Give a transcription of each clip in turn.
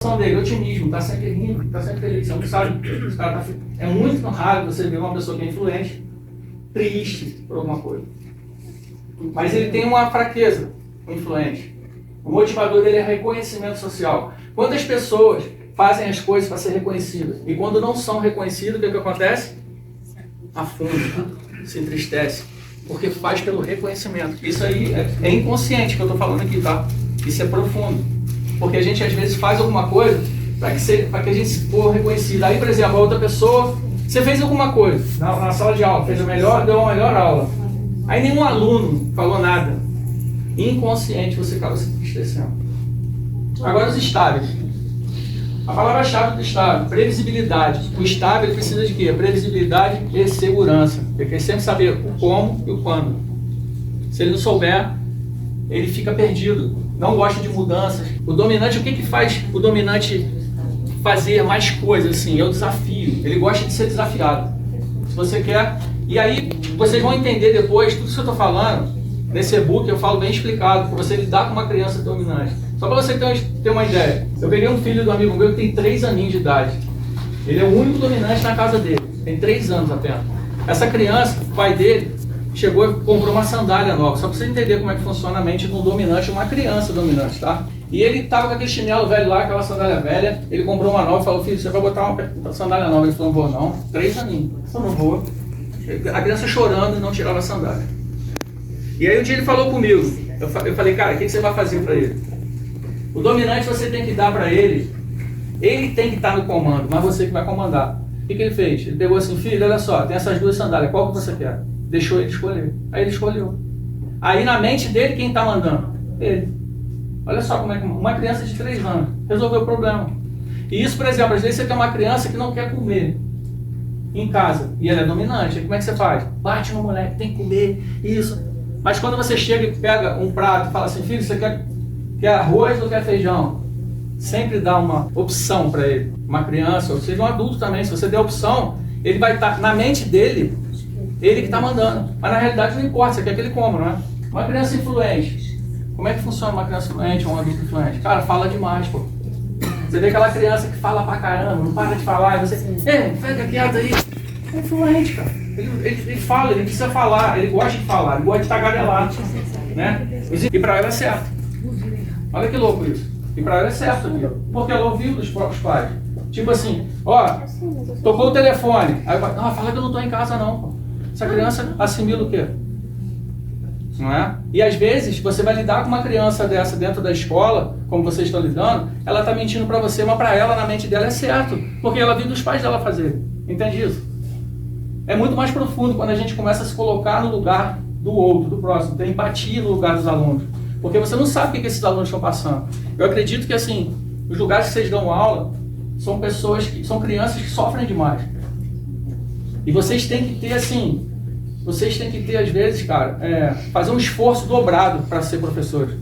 dele, otimismo, está sempre rindo, está sempre feliz. Você não sabe, é muito raro você ver uma pessoa que é influente, triste por alguma coisa. Mas ele tem uma fraqueza, o influente. O motivador dele é reconhecimento social. Quantas pessoas fazem as coisas para ser reconhecidas? E quando não são reconhecidas, o que acontece? Afunda, se entristece. Porque faz pelo reconhecimento. Isso aí é inconsciente que eu estou falando aqui, tá? Isso é profundo. Porque a gente às vezes faz alguma coisa para que a gente for reconhecido. Aí, por exemplo, a outra pessoa, você fez alguma coisa na sala de aula, deu uma melhor aula. Aí nenhum aluno falou nada. Inconsciente você acaba se entristecendo. Agora os estáveis. A palavra-chave do estável, previsibilidade. O estável ele precisa de quê? Previsibilidade e segurança. Ele quer sempre saber o como e o quando. Se ele não souber, ele fica perdido. Não gosta de mudanças. O dominante, o que faz o dominante fazer mais coisas assim? É o desafio. Ele gosta de ser desafiado. Se você quer... E aí, vocês vão entender depois, tudo isso que eu estou falando, nesse e-book eu falo bem explicado, para você lidar com uma criança dominante. Só para você ter uma ideia. Eu peguei um filho do amigo meu que tem 3 aninhos de idade. Ele é o único dominante na casa dele. Tem 3 anos apenas. Essa criança, o pai dele, chegou e comprou uma sandália nova. Só para você entender como é que funciona a mente de um dominante, uma criança dominante, tá? E ele estava com aquele chinelo velho lá, aquela sandália velha. Ele comprou uma nova e falou, filho, você vai botar uma sandália nova? Ele falou, não vou não. 3 aninhos. Eu não vou. A criança chorando e não tirava a sandália. E aí um dia ele falou comigo. Eu falei, cara, o que você vai fazer para ele? O dominante você tem que dar para ele. Ele tem que estar no comando, mas você que vai comandar. O que ele fez? Ele pegou assim, filho, olha só, tem essas 2 sandálias, qual que você quer? Deixou ele escolher. Aí ele escolheu. Aí na mente dele, quem está mandando? Ele. Olha só como é que uma criança de 3 anos resolveu o problema. E isso, por exemplo, às vezes você tem uma criança que não quer comer em casa e ela é dominante. Aí como é que você faz? Bate no moleque, tem que comer, isso. Mas quando você chega e pega um prato e fala assim, filho, você quer arroz ou quer feijão? Sempre dá uma opção para ele. Uma criança, ou seja, um adulto também. Se você der opção, ele vai estar na mente dele, ele que está mandando. Mas na realidade não importa, você quer que ele coma, não é? Uma criança influente. Como é que funciona uma criança influente ou um adulto influente? Cara, fala demais, pô. Você vê aquela criança que fala pra caramba, não para de falar, e você, fica quieto aí. É influente, cara. Ele fala, ele precisa falar, ele gosta de falar, ele gosta de tagarelar, né? E pra ela é certo. Olha que louco isso. E pra ela é certo aqui, porque ela ouviu dos próprios pais. Tipo assim, ó, tocou o telefone. Aí fala que eu não tô em casa não, pô. Essa criança assimila o quê? Não é? E às vezes você vai lidar com uma criança dessa dentro da escola, como vocês estão lidando, ela está mentindo para você, mas para ela, na mente dela, é certo, porque ela viu dos pais dela fazer. Entende isso? É muito mais profundo quando a gente começa a se colocar no lugar do outro, do próximo, ter empatia no lugar dos alunos, porque você não sabe o que esses alunos estão passando. Eu acredito que assim, os lugares que vocês dão aula são crianças que sofrem demais. E vocês têm que ter assim, às vezes, cara, fazer um esforço dobrado para ser professores.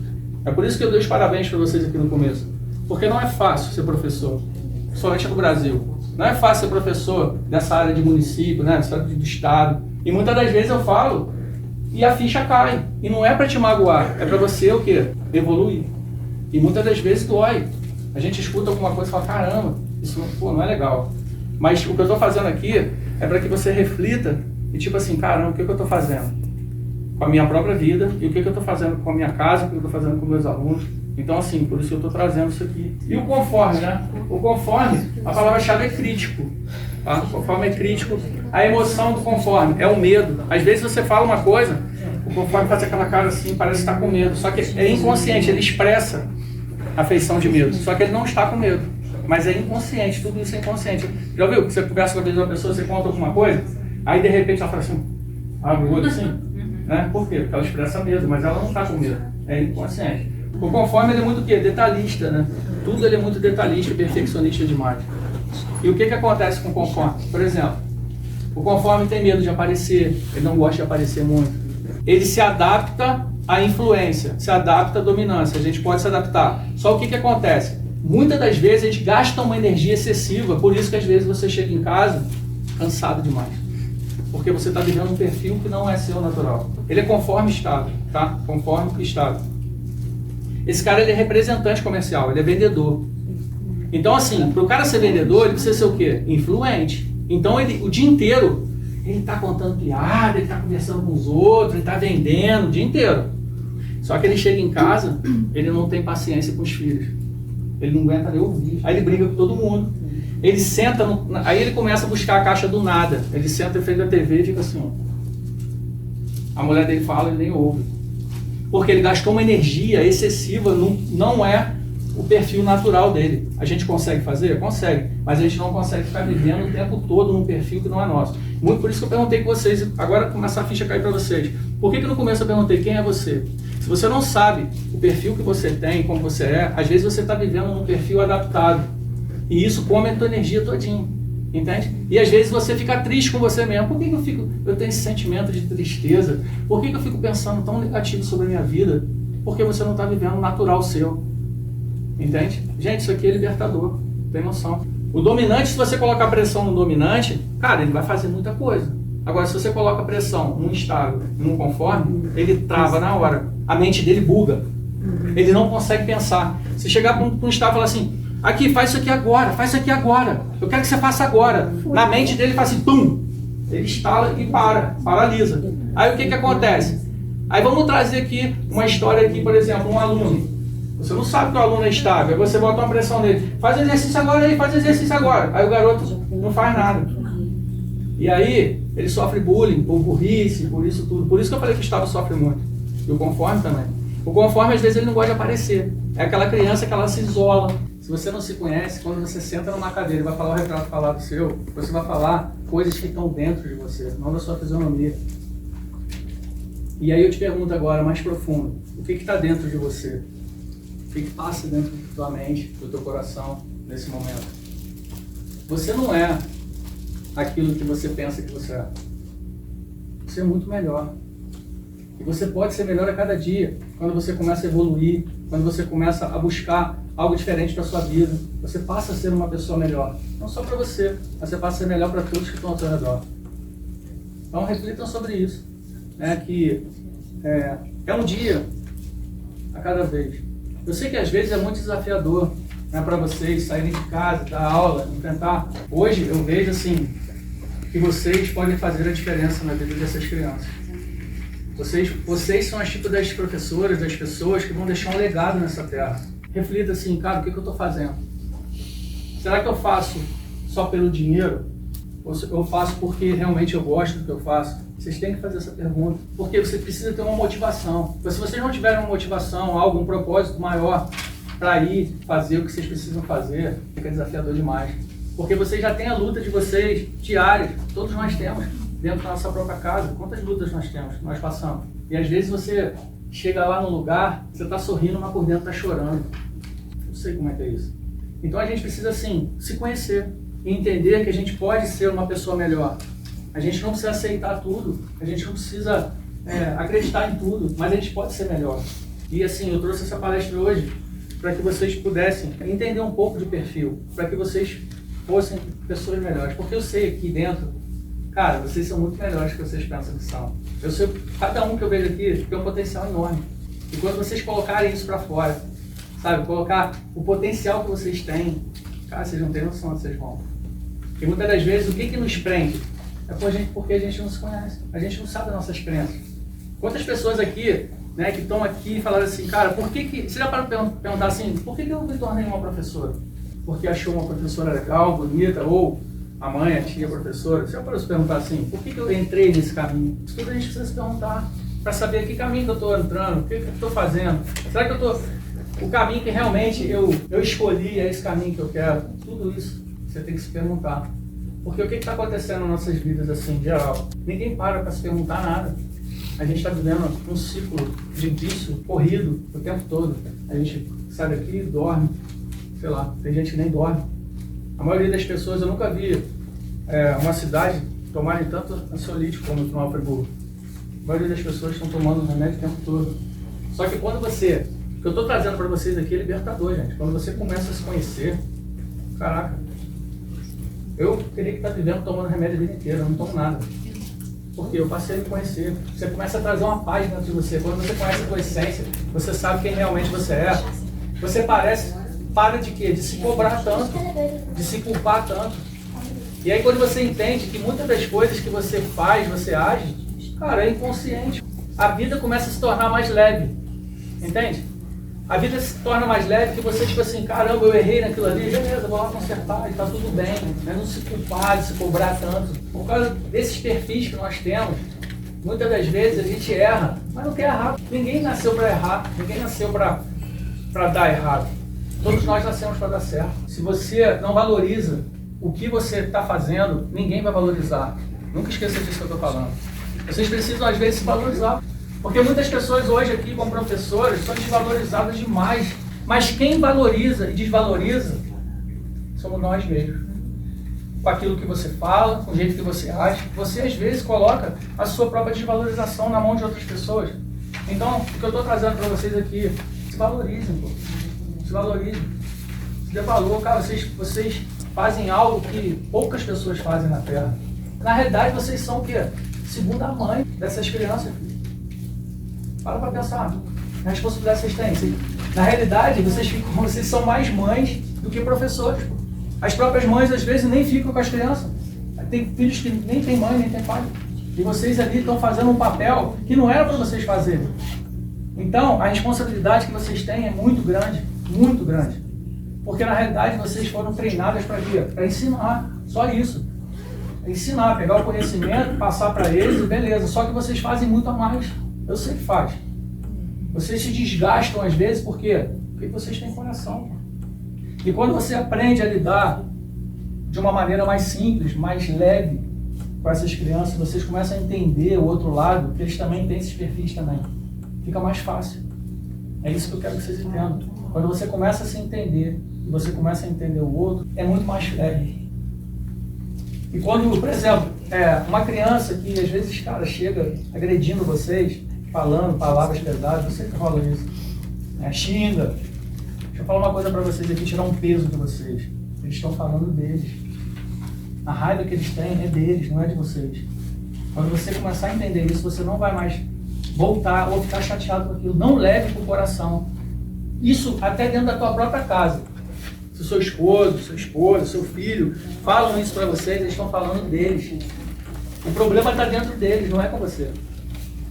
É por isso que eu dou os parabéns para vocês aqui no começo. Porque não é fácil ser professor, somente no Brasil. Não é fácil ser professor dessa área de município, né, dessa área do estado. E muitas das vezes eu falo e a ficha cai. E não é para te magoar, é para você o quê? Evoluir. E muitas das vezes dói. A gente escuta alguma coisa e fala, caramba, isso não é legal. Mas o que eu estou fazendo aqui é para que você reflita e tipo assim, caramba, o que eu estou fazendo com a minha própria vida e o que eu estou fazendo com a minha casa, o que eu estou fazendo com meus alunos. Então assim, por isso eu estou trazendo isso aqui. E o conforme, né? O conforme, a palavra-chave é crítico. Tá? O conforme é crítico. A emoção do conforme é o medo. Às vezes você fala uma coisa, o conforme faz aquela cara assim, parece estar com medo. Só que é inconsciente, ele expressa a feição de medo. Só que ele não está com medo. Mas é inconsciente, tudo isso é inconsciente. Já ouviu que você conversa com uma pessoa, você conta alguma coisa, aí de repente ela fala assim, abre o olho assim, né? Por quê? Porque ela expressa medo, mas ela não está com medo, é inconsciente. O conforme ele é muito o quê? Detalhista, né? Tudo ele é muito detalhista e perfeccionista demais. E o que acontece com o conforme? Por exemplo, o conforme tem medo de aparecer, ele não gosta de aparecer muito. Ele se adapta à influência, se adapta à dominância, a gente pode se adaptar. Só o que acontece? Muitas das vezes a gente gasta uma energia excessiva, por isso que às vezes você chega em casa cansado demais. Porque você está vivendo um perfil que não é seu natural. Ele é conforme estado, tá? Conforme estado. Esse cara ele é representante comercial, ele é vendedor. Então, assim, para o cara ser vendedor, ele precisa ser o quê? Influente. Então, ele, o dia inteiro, ele está contando piada, ele está conversando com os outros, ele está vendendo o dia inteiro. Só que ele chega em casa, ele não tem paciência com os filhos. Ele não aguenta nem ouvir. Aí ele briga com todo mundo. Ele senta, aí ele começa a buscar a caixa do nada. Ele senta em frente da TV e fica assim, ó. A mulher dele fala, ele nem ouve. Porque ele gastou uma energia excessiva, não é o perfil natural dele. A gente consegue fazer? Consegue. Mas a gente não consegue ficar vivendo o tempo todo num perfil que não é nosso. Muito por isso que eu perguntei com vocês, agora começa a ficha a cair para vocês. Por que no começo eu perguntei quem é você? Se você não sabe o perfil que você tem, como você é, às vezes você está vivendo num perfil adaptado. E isso come a tua energia todinho. Entende? E às vezes você fica triste com você mesmo. Por que eu tenho esse sentimento de tristeza? Por que eu fico pensando tão negativo sobre a minha vida? Porque você não está vivendo o natural seu. Entende? Gente, isso aqui é libertador. Tem noção. O dominante, se você colocar pressão no dominante, cara, ele vai fazer muita coisa. Agora, se você coloca pressão num estável, num conforme, ele trava na hora. A mente dele buga. Ele não consegue pensar. Se chegar para um estável e falar assim, aqui, faz isso aqui agora, faz isso aqui agora. Eu quero que você faça agora. Na mente dele faz assim, pum. Ele estala e paralisa. Aí o que acontece? Aí vamos trazer aqui uma história aqui, por exemplo, um aluno. Você não sabe que o aluno é estável, aí você bota uma pressão nele. Faz exercício agora aí, faz exercício agora. Aí o garoto não faz nada. E aí ele sofre bullying, por burrice, por isso tudo. Por isso que eu falei que o estável sofre muito. E o conforme também. O conforme, às vezes, ele não gosta de aparecer. É aquela criança que ela se isola. Se você não se conhece, quando você senta numa cadeira e vai falar o retrato falado seu, você vai falar coisas que estão dentro de você, não da sua fisionomia. E aí eu te pergunto agora, mais profundo, o que está dentro de você? O que passa dentro da tua mente, do teu coração, nesse momento? Você não é aquilo que você pensa que você é. Você é muito melhor. E você pode ser melhor a cada dia, quando você começa a evoluir, quando você começa a buscar algo diferente para a sua vida. Você passa a ser uma pessoa melhor. Não só para você, mas você passa a ser melhor para todos que estão ao seu redor. Então reflitam sobre isso. Que é um dia a cada vez. Eu sei que às vezes é muito desafiador, né, para vocês saírem de casa, dar aula, enfrentar. Hoje eu vejo assim, que vocês podem fazer a diferença na vida dessas crianças. Vocês são as tipo das professoras, das pessoas que vão deixar um legado nessa terra. Reflita assim, cara, o que eu estou fazendo? Será que eu faço só pelo dinheiro? Ou eu faço porque realmente eu gosto do que eu faço? Vocês têm que fazer essa pergunta. Porque você precisa ter uma motivação. Mas se vocês não tiverem uma motivação, algo, um propósito maior para ir fazer o que vocês precisam fazer, fica desafiador demais. Porque vocês já têm a luta de vocês diárias. Todos nós temos. Dentro da nossa própria casa, quantas lutas nós temos, nós passamos. E às vezes você chega lá no lugar, você está sorrindo, mas por dentro está chorando. Não sei como é que é isso. Então a gente precisa, assim, se conhecer e entender que a gente pode ser uma pessoa melhor. A gente não precisa aceitar tudo, a gente não precisa acreditar em tudo, mas a gente pode ser melhor. E assim, eu trouxe essa palestra hoje para que vocês pudessem entender um pouco de perfil, para que vocês fossem pessoas melhores. Porque eu sei aqui dentro, cara, vocês são muito melhores do que vocês pensam que são. Eu sei, cada um que eu vejo aqui tem um potencial enorme. E quando vocês colocarem isso para fora, sabe, colocar o potencial que vocês têm, cara, vocês não têm noção onde vocês vão. E muitas das vezes, o que nos prende? É porque a gente não se conhece. A gente não sabe das nossas crenças. Quantas pessoas aqui, né, que estão aqui e falaram assim, cara, por que você já para perguntar assim, por que eu me tornei uma professora? Porque achou uma professora legal, bonita, ou a mãe, a tia, a professora. Você já parou de se perguntar assim, por que eu entrei nesse caminho? Isso tudo a gente precisa se perguntar, para saber que caminho que eu estou entrando, o que eu estou fazendo. Será que eu estou... O caminho que realmente eu escolhi é esse caminho que eu quero? Tudo isso você tem que se perguntar. Porque o que está acontecendo nas nossas vidas, assim, em geral? Ninguém para se perguntar nada. A gente está vivendo um ciclo de vício corrido o tempo todo. A gente sai daqui, dorme, sei lá, tem gente que nem dorme. A maioria das pessoas, eu nunca vi uma cidade tomarem tanto ansiolítico como no Nova Friburgo. A maioria das pessoas estão tomando remédio o tempo todo. Só que quando você... O que eu estou trazendo para vocês aqui é libertador, gente. Quando você começa a se conhecer, caraca, eu teria que estar vivendo tomando remédio a vida inteira, eu não tomo nada. Porque eu passei a me conhecer. Você começa a trazer uma paz dentro de você. Quando você conhece a sua essência, você sabe quem realmente você é. Você parece para de quê? De se cobrar tanto, de se culpar tanto. E aí quando você entende que muitas das coisas que você faz, você age, cara, é inconsciente. A vida começa a se tornar mais leve, entende? A vida se torna mais leve que você, tipo assim, caramba, eu errei naquilo ali, beleza, vou lá consertar e tá tudo bem. Né? Não se culpar, de se cobrar tanto. Por causa desses perfis que nós temos, muitas das vezes a gente erra, mas não quer errar. Ninguém nasceu para errar, ninguém nasceu para dar errado. Todos nós nascemos para dar certo. Se você não valoriza o que você está fazendo, ninguém vai valorizar. Nunca esqueça disso que eu estou falando. Vocês precisam, às vezes, se valorizar. Porque muitas pessoas hoje aqui, como professores, são desvalorizadas demais. Mas quem valoriza e desvaloriza somos nós mesmos. Com aquilo que você fala, com o jeito que você age. Você, às vezes, coloca a sua própria desvalorização na mão de outras pessoas. Então, o que eu estou trazendo para vocês aqui, se valorizem, pô. Se valorizem. Se dê valor, cara, vocês fazem algo que poucas pessoas fazem na Terra. Na realidade, vocês são o quê? Segunda mãe dessas crianças. Para pensar. A responsabilidade que vocês têm. Na realidade, vocês são mais mães do que professores. As próprias mães, às vezes, nem ficam com as crianças. Tem filhos que nem têm mãe, nem têm pai. E vocês ali estão fazendo um papel que não era para vocês fazerem. Então, a responsabilidade que vocês têm é muito grande. Muito grande. Porque, na realidade, vocês foram treinadas para quê? Para ensinar. Só isso. Ensinar, pegar o conhecimento, passar para eles e beleza. Só que vocês fazem muito a mais. Eu sei que faz. Vocês se desgastam às vezes, por quê? Porque vocês têm coração. E quando você aprende a lidar de uma maneira mais simples, mais leve com essas crianças, vocês começam a entender o outro lado, que eles também têm esses perfis também. Fica mais fácil. É isso que eu quero que vocês entendam. Quando você começa a se entender, e você começa a entender o outro, é muito mais leve. E quando, por exemplo, uma criança que às vezes, cara, chega agredindo vocês, falando palavras pesadas, você que falou isso, xinga. Deixa eu falar uma coisa para vocês aqui, tirar um peso de vocês. Eles estão falando deles. A raiva que eles têm é deles, não é de vocês. Quando você começar a entender isso, você não vai mais voltar ou ficar chateado com aquilo. Não leve para o coração. Isso até dentro da tua própria casa. Se o seu esposo, sua esposa, seu filho falam isso para vocês, eles estão falando deles. O problema está dentro deles, não é com você.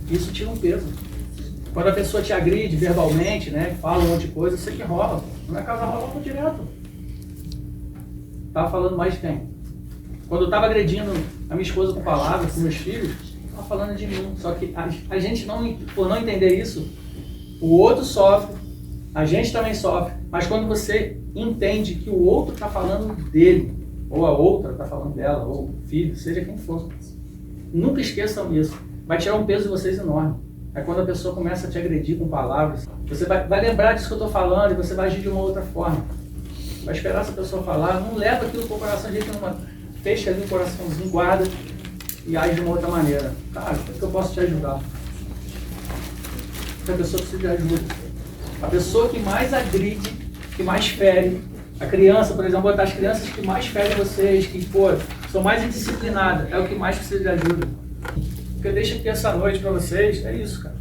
Isso tira um peso. Quando a pessoa te agride verbalmente, né, fala um monte de coisa, você que rola. Na minha casa rola direto. Estava falando mais de quem? Quando eu estava agredindo a minha esposa com palavras, com meus filhos, estava falando de mim. Só que a gente, por não entender isso, o outro sofre, a gente também sofre. Mas quando você entende que o outro está falando dele, ou a outra está falando dela, ou o filho, seja quem for, nunca esqueçam isso. Vai tirar um peso de vocês enorme. É quando a pessoa começa a te agredir com palavras. Você vai lembrar disso que eu estou falando e você vai agir de uma outra forma. Vai esperar essa pessoa falar, não leva aquilo para o coração, de jeito nenhum. Fecha ali o coraçãozinho, guarda e age de uma outra maneira. Cara, como é que eu posso te ajudar? Porque a pessoa precisa de ajuda. A pessoa que mais agride, que mais fere, a criança, por exemplo, botar as crianças que mais ferem vocês, que, pô, são mais indisciplinadas, é o que mais precisa de ajuda. O que eu deixo aqui essa noite para vocês é isso, cara.